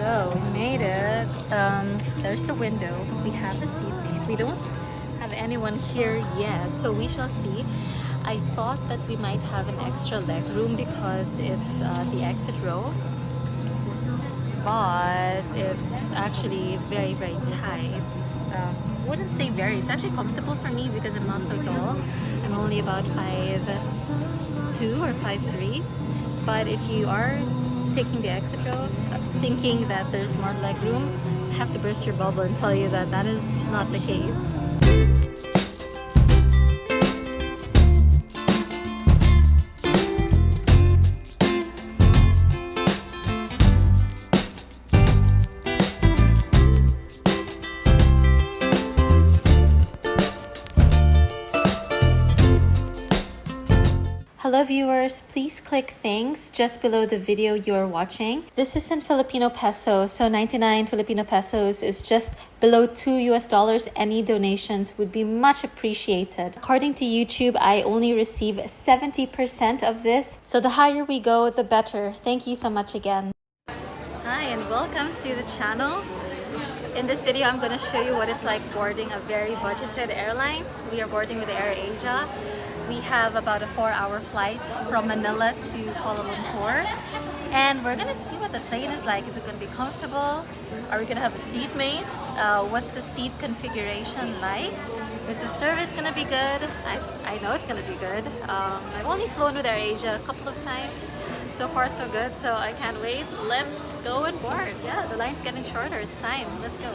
So we made it. There's the window. We have a seatmate. We don't have anyone here yet, so we shall see. I thought that we might have an extra leg room because it's the exit row, but it's actually very tight. Wouldn't say very, it's actually comfortable for me because I'm not so tall. I'm only about 5'2" or 5'3", but if you are taking the exit row thinking that there's more leg room, I have to burst your bubble and tell you that that is not the case. Hello viewers, please click thanks just below the video you are watching. This is in Filipino pesos, so 99 Filipino pesos is just below $2. Any donations would be much appreciated. According to YouTube, I only receive 70% of this, so the higher we go, the better. Thank you so much again. Hi and welcome to the channel. In this video, I'm going to show you what it's like boarding a very budgeted airlines. We are boarding with AirAsia. We have about a 4-hour flight from Manila to Kuala Lumpur, and we're gonna see what the plane is like. Is it gonna be comfortable? Are we gonna have a seatmate? What's the seat configuration like? Is the service gonna be good? I know it's gonna be good. I've only flown with AirAsia a couple of times. So far so good, so I can't wait. Let's go and board. Yeah, the line's getting shorter. It's time. Let's go.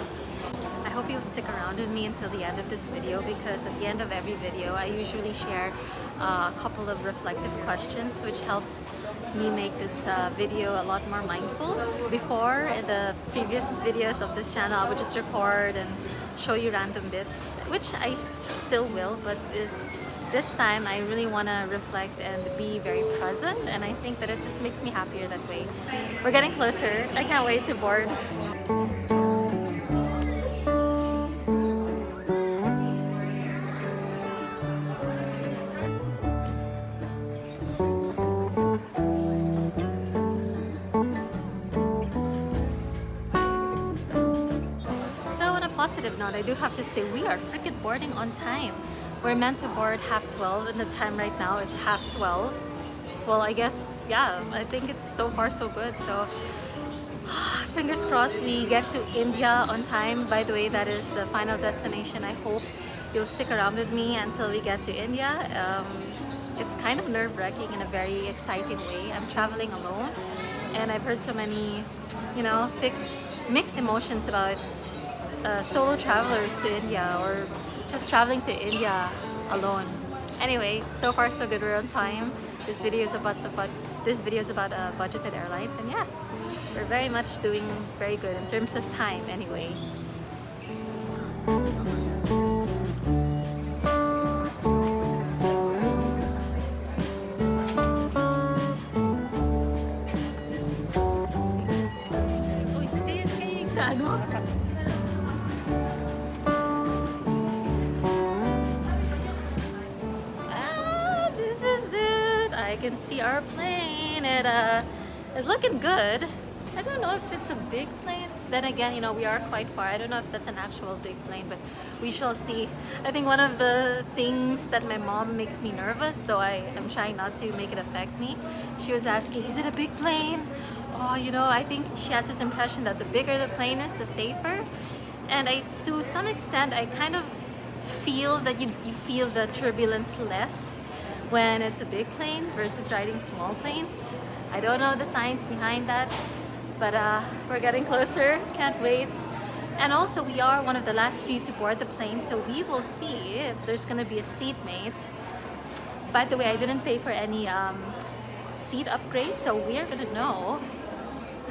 I hope you'll stick around with me until the end of this video, because at the end of every video I usually share a couple of reflective questions which helps me make this video a lot more mindful. Before, in the previous videos of this channel, I would just record and show you random bits, which I still will, but this time I really want to reflect and be very present, and I think that it just makes me happier that way. We're getting closer. I can't wait to board. Positive note, I do have to say we are freaking boarding on time. We're meant to board 12:30 and the time right now is 12:30. Well, I guess, yeah, I think it's so far so good. So fingers crossed we get to India on time. By the way, that is the final destination. I hope you'll stick around with me until we get to India. It's kind of nerve-wracking in a very exciting way. I'm traveling alone, and I've heard so many, mixed emotions about solo travelers to India, or just traveling to India alone. Anyway, so far so good. We're on time. This video is about budgeted airlines, and yeah, we're very much doing very good in terms of time. Anyway. I can see our plane. It's looking good. I don't know if it's a big plane. Then again, we are quite far. I don't know if that's an actual big plane, but we shall see. I think one of the things that my mom makes me nervous, though I am trying not to make it affect me, she was asking, is it a big plane? Oh, I think she has this impression that the bigger the plane is, the safer. And to some extent, I kind of feel that you feel the turbulence less when it's a big plane versus riding small planes. I don't know the science behind that, but we're getting closer. Can't wait. And also, we are one of the last few to board the plane, so we will see if there's gonna be a seatmate. By the way, I didn't pay for any seat upgrade, so we're gonna know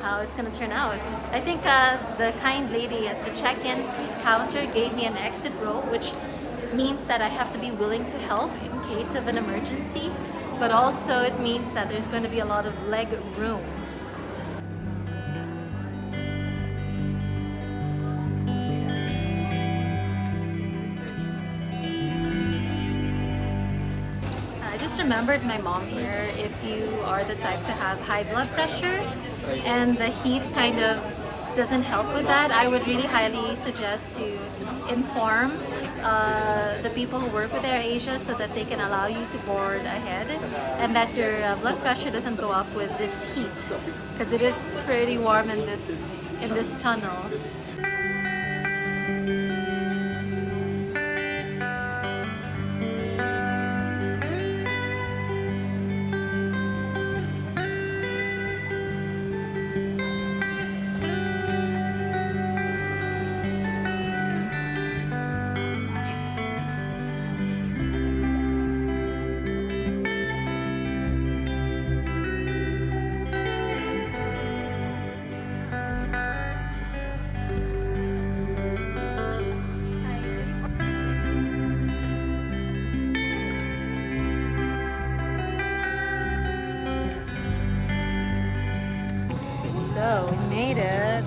how it's gonna turn out. I think the kind lady at the check-in counter gave me an exit row, which means that I have to be willing to help in case of an emergency, but also it means that there's going to be a lot of leg room. I just remembered my mom here. If you are the type to have high blood pressure and the heat kind of doesn't help with that. I would really highly suggest to inform the people who work with AirAsia so that they can allow you to board ahead, and that your blood pressure doesn't go up with this heat, because it is pretty warm in this tunnel. So we made it.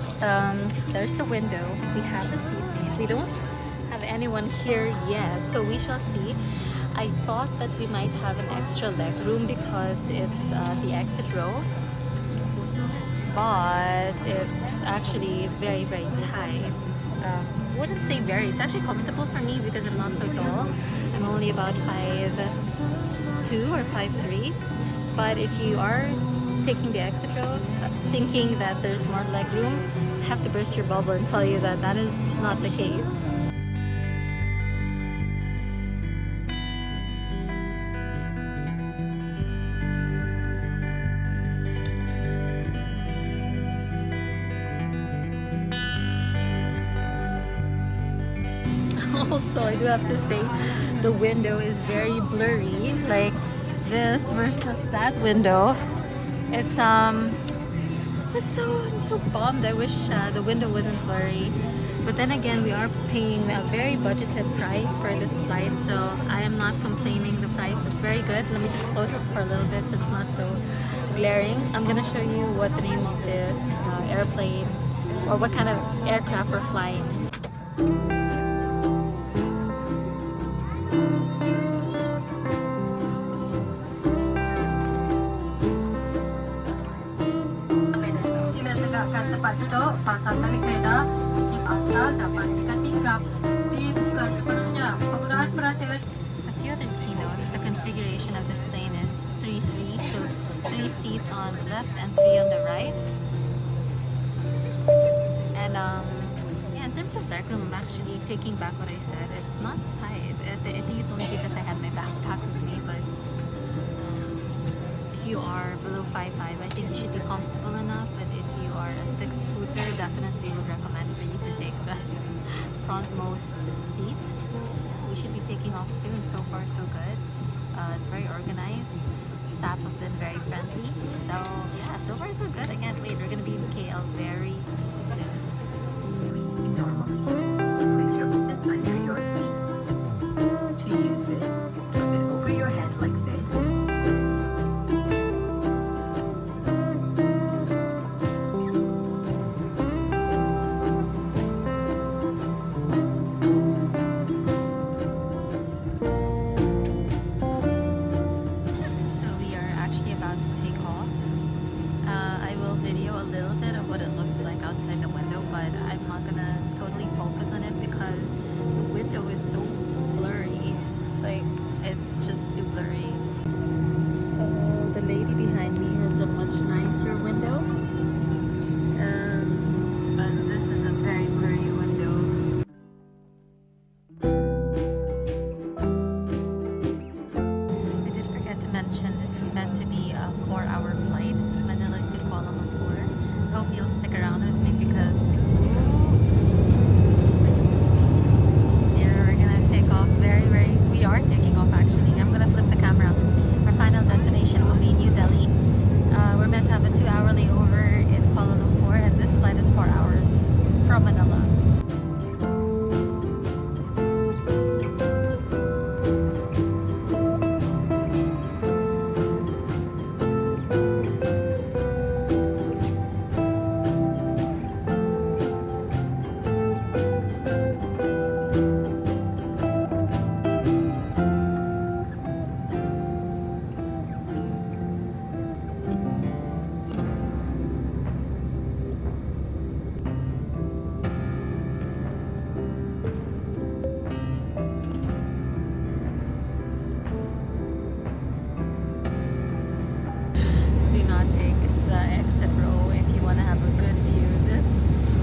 There's the window. We have a seatmate. We don't have anyone here yet, so we shall see. I thought that we might have an extra leg room because it's the exit row, but it's actually very, very tight. I wouldn't say very. It's actually comfortable for me because I'm not so tall. I'm only about 5'2" or 5'3". But if you are taking the exit road, thinking that there's more leg room, I have to burst your bubble and tell you that that is not the case. Also, I do have to say the window is very blurry, like this versus that window. It's I'm so bummed. I wish the window wasn't blurry, but then again, we are paying a very budgeted price for this flight, so I am not complaining. The price is very good. Let me just close this for a little bit so it's not so glaring. I'm gonna show you what the name of this airplane, or what kind of aircraft we're flying. Tempat duduk, pangkat tali kereta, tip asal dapat ditingkap dibuka sepenuhnya. Penggunaan perhatian. A few other keynotes. The configuration of this plane is 3-3, so 3 seats on the left and 3 on the right. And yeah, in terms of legroom, I'm actually taking back what I said. It's not tight. I think it's only because I had my backpack with me, but if you are below 5'5", I think you should be comfortable enough. But if you are a 6-footer, definitely would recommend for you to take the frontmost seat. We should be taking off soon. So far, so good. It's very organized. Staff have been very friendly. So yeah, so far so good. I can't wait. We're gonna be in KL very soon. Normally, place your business under your seat. To use it, flip it over your head like this. So we are actually about to take off. I will video a little bit of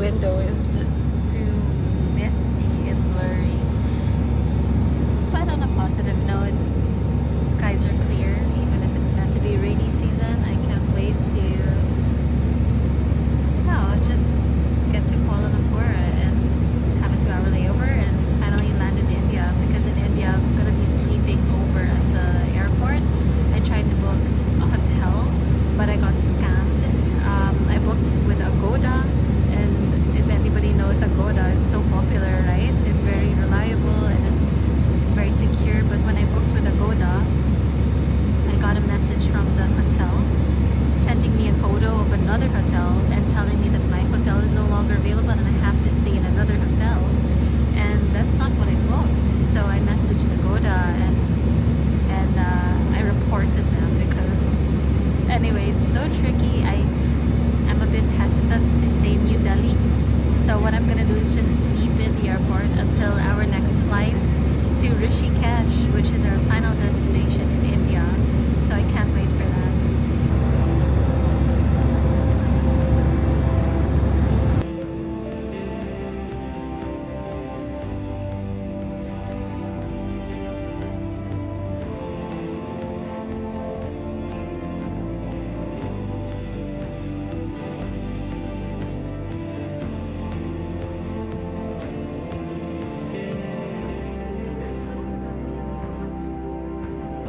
window is just too misty and blurry. But on a positive note, skies are clear, even if it's meant to be rainy season. I can't wait to just get to Kuala Lumpur and have a 2-hour layover and finally land in India, because in India I'm gonna be sleeping over at the airport. I tried to book a hotel, but I got scammed. I booked with Agoda, and if anybody knows Agoda, it's so popular, right? It's very reliable and it's very secure. But when I booked with Agoda, I got a message from the hotel sending me a photo of another hotel and telling me that my hotel is no longer available and I have to stay in another hotel, and that's not what I booked. So I messaged Agoda and I reported them, because anyway, it's so tricky. I'm a bit hesitant to stay in New Delhi, so what I'm gonna do is just sleep in the airport until our next flight to Rishikesh, which is our final destination in India. So I can't wait for that.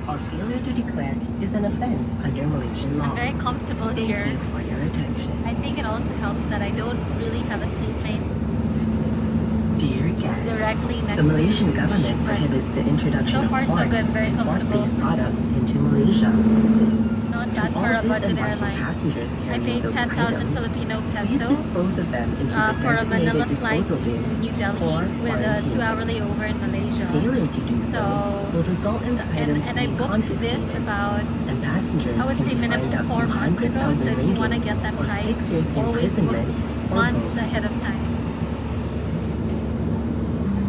Or failure to declare is an offense under Malaysian law. I'm very comfortable Thank here. you for your attention. I think it also helps that I don't really have a seatmate Dear guests, directly next the Malaysian to government me, but prohibits the introduction so of far so foreign good, very and comfortable. pork-based products into Malaysia. Not To bad for all a budget disembarking airline. passengers I carrying paid those 10,000 items, Filipino please peso dispose of them into the for a Manila designated flight disposal to bins New Delhi or with a quarantine 2-hour bins. layover in Malaysia. Failure to do so will result in the items And I being booked this confiscated, about, and passengers I would can say, be fined minimum up 4 to months ago. 100,000 So if you want to ringgit get that or 6 price, years always book imprisonment or months both. ahead of time.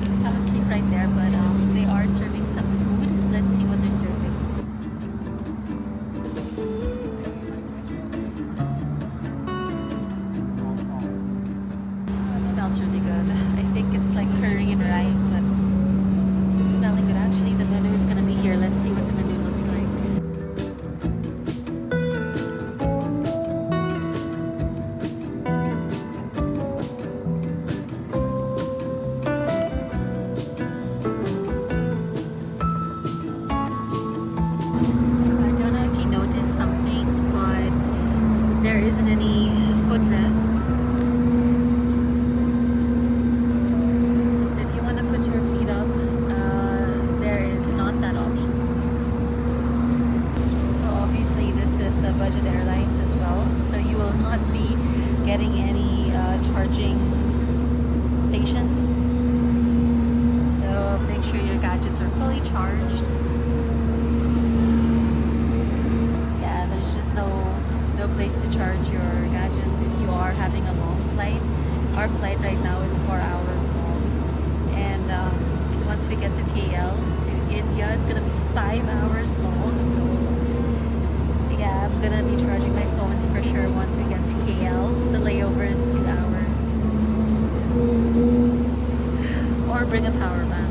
I fell asleep right there, but they are serving some food. Let's see what they're serving. It smells really good. I think it's like curry and rice, but smelling good. Actually, the menu is gonna be here. Let's see what the menu looks like. I don't know if you noticed something, but there isn't any footrest. So if you want to put your feet up, there is not that option. So obviously this is a budget airlines as well, so you will not be getting any charging stations. So make sure your gadgets are fully charged. Yeah, there's just no place to charge your gadgets if you are having a long flight. Our flight right now is 4 hours long, and once we get to KL to India, it's gonna be 5 hours long. So yeah, I'm gonna be charging my phones for sure once we get to KL. The layover is 2 hours, or bring a power bank.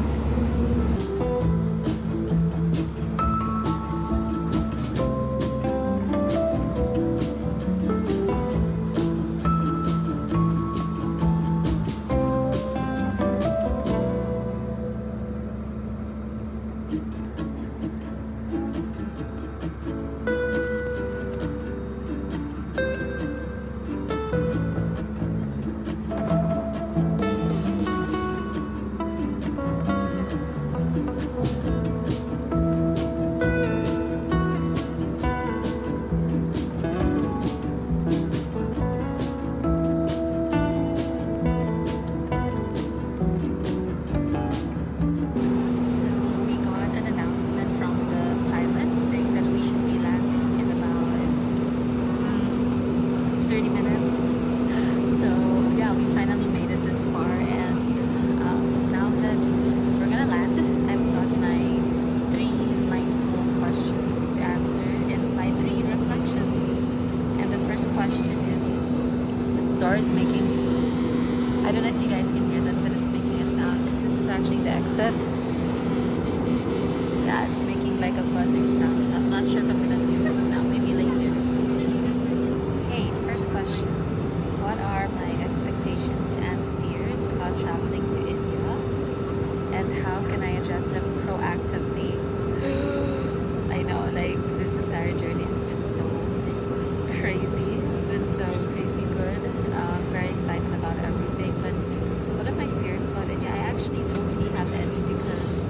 stars making I don't know if you guys can hear that, but it's making a sound because this is actually the exit. Yeah, it's making like a buzzing sound, so I'm not sure if I'm gonna do this now, maybe later. Okay, first question. What are my expectations and fears about traveling to India? And how can I address them proactively? I know, like, this entire journey has been so crazy. It's been so crazy good. I'm very excited about everything. But what are my fears about India? I actually don't really have any because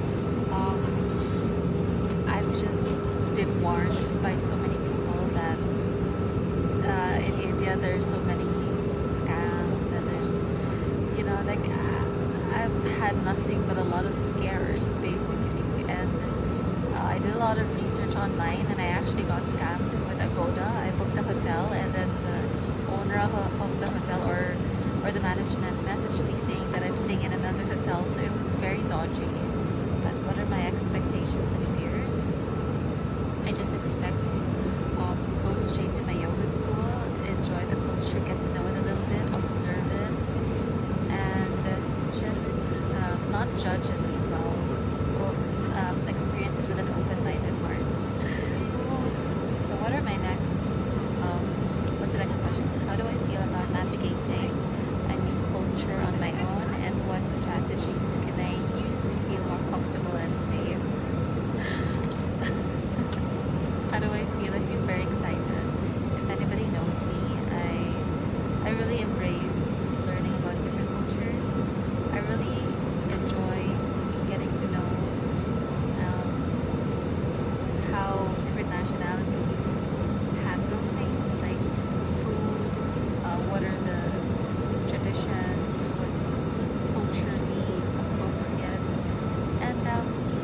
I've just been warned by so many people that in India there's so many scams and there's, you know, like I've had nothing but a lot of scares basically. And I did a lot of research online and I actually got scammed with Agoda. I booked a hotel and then the owner of the hotel or the management messaged me saying that I'm staying in another hotel, so it was very dodgy. But what are my expectations and fears? I just expect to go straight to my yoga school, enjoy the culture, get to know it a little bit, observe it, and just not judge it as well, or experience it with an open-minded heart. So what are my next, what's the next question? How do I feel about navigating a new culture on my own, and what strategies can I use to feel more comfortable and safe? How do I feel? I feel very excited. If anybody knows me, I really embrace learning about different cultures. I really enjoy getting to know how different nationalities handle things like food, what are the traditions, what's culturally appropriate, and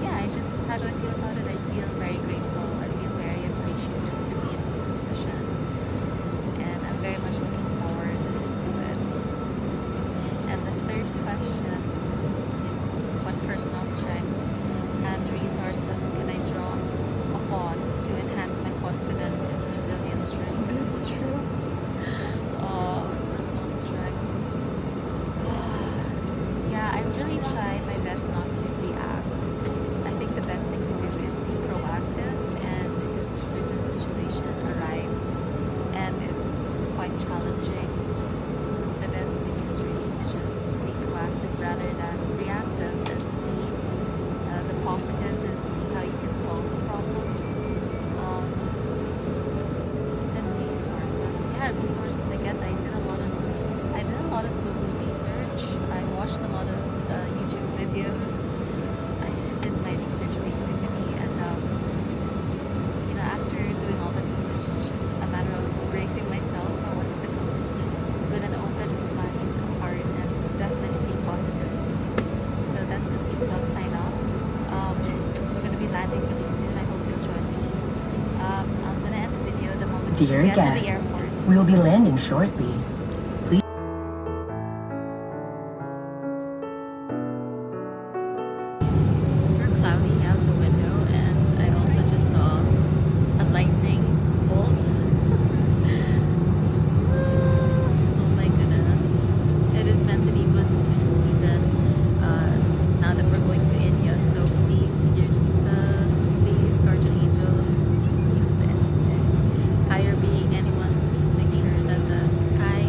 yeah, how do I feel about it? I feel very grateful. I feel very appreciative to be in this position, and I'm very much looking forward to it. And the third question: what personal strengths and resources can I draw upon to enhance my confidence and resilience during this trip? Personal strengths. Yeah, I really try my best not to react. I think the best thing to do is be proactive, and if a certain situation arrives and it's quite challenging, the best thing is really to just be proactive rather than reactive, and see the positives and see how you can solve the problem. And resources. Yeah, resources. I guess I did a lot of Google research. I watched a lot of YouTube videos. I just did my research basically, and you know, after doing all the research, it's just a matter of bracing myself for what's to come with an open mind, heart, and definitely positive. So that's the seatbelt sign off. We're gonna be landing really soon. I hope you'll join me. I'm gonna end the video the moment we Dear get to the guests, airport. we will be landing shortly. Please. It's super cloudy out the window, and I also just saw a lightning bolt. Oh my goodness. It is meant to be monsoon season now that we're going to India, so please, dear Jesus, please, guardian angels, please, higher being, anyone, please make sure that the sky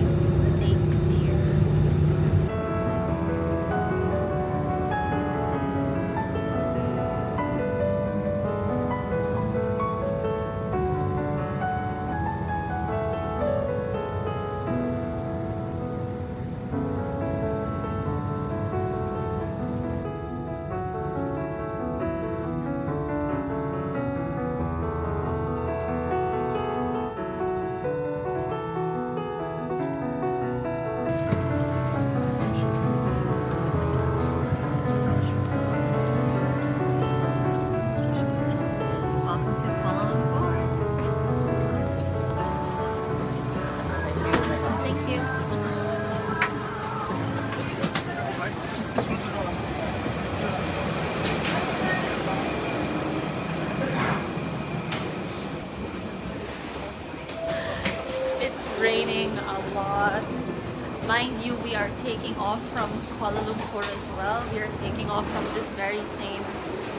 Mind you, we are taking off from Kuala Lumpur as well. We are taking off from this very same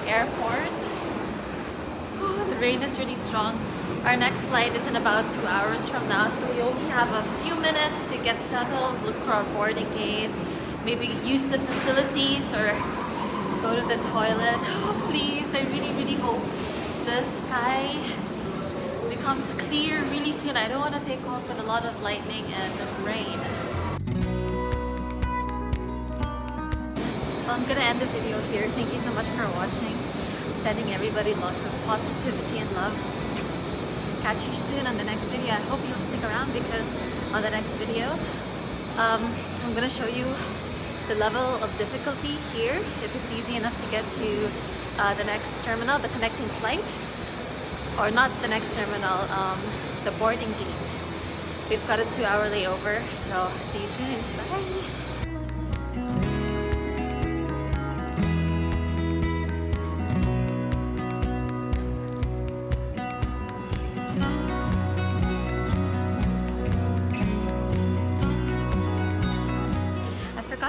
airport. Oh, the rain is really strong. Our next flight is in about 2 hours from now, so we only have a few minutes to get settled, look for our boarding gate, maybe use the facilities or go to the toilet. Oh, please, I really hope the sky becomes clear really soon. I don't want to take off with a lot of lightning and rain. Well, I'm gonna end the video here. Thank you so much for watching. Sending everybody lots of positivity and love. Catch you soon on the next video. I hope you'll stick around because on the next video, I'm gonna show you the level of difficulty here, if it's easy enough to get to the next terminal, the connecting flight, or not the next terminal, the boarding gate. We've got a 2-hour layover, so see you soon. Bye!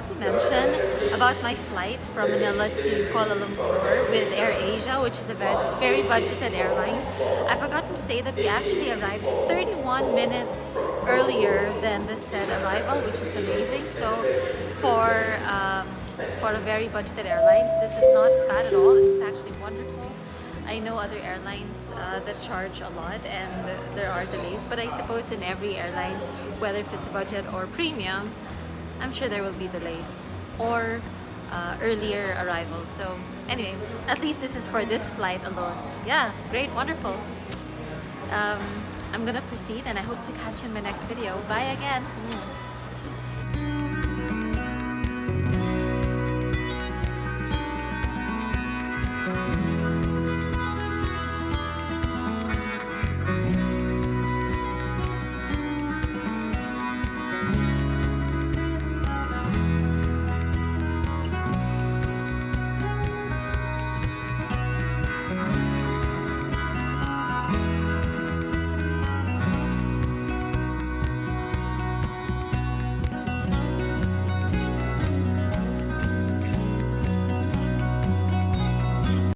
To mention about my flight from Manila to Kuala Lumpur with AirAsia, which is a very budgeted airline. I forgot to say that we actually arrived 31 minutes earlier than the said arrival, which is amazing. So for a very budgeted airlines, this is not bad at all. This is actually wonderful. I know other airlines that charge a lot and there are delays, but I suppose in every airlines, whether if it's budget or premium, I'm sure there will be delays or earlier arrivals. So anyway, at least this is for this flight alone. Yeah, great, wonderful. I'm gonna proceed and I hope to catch you in my next video. Bye again.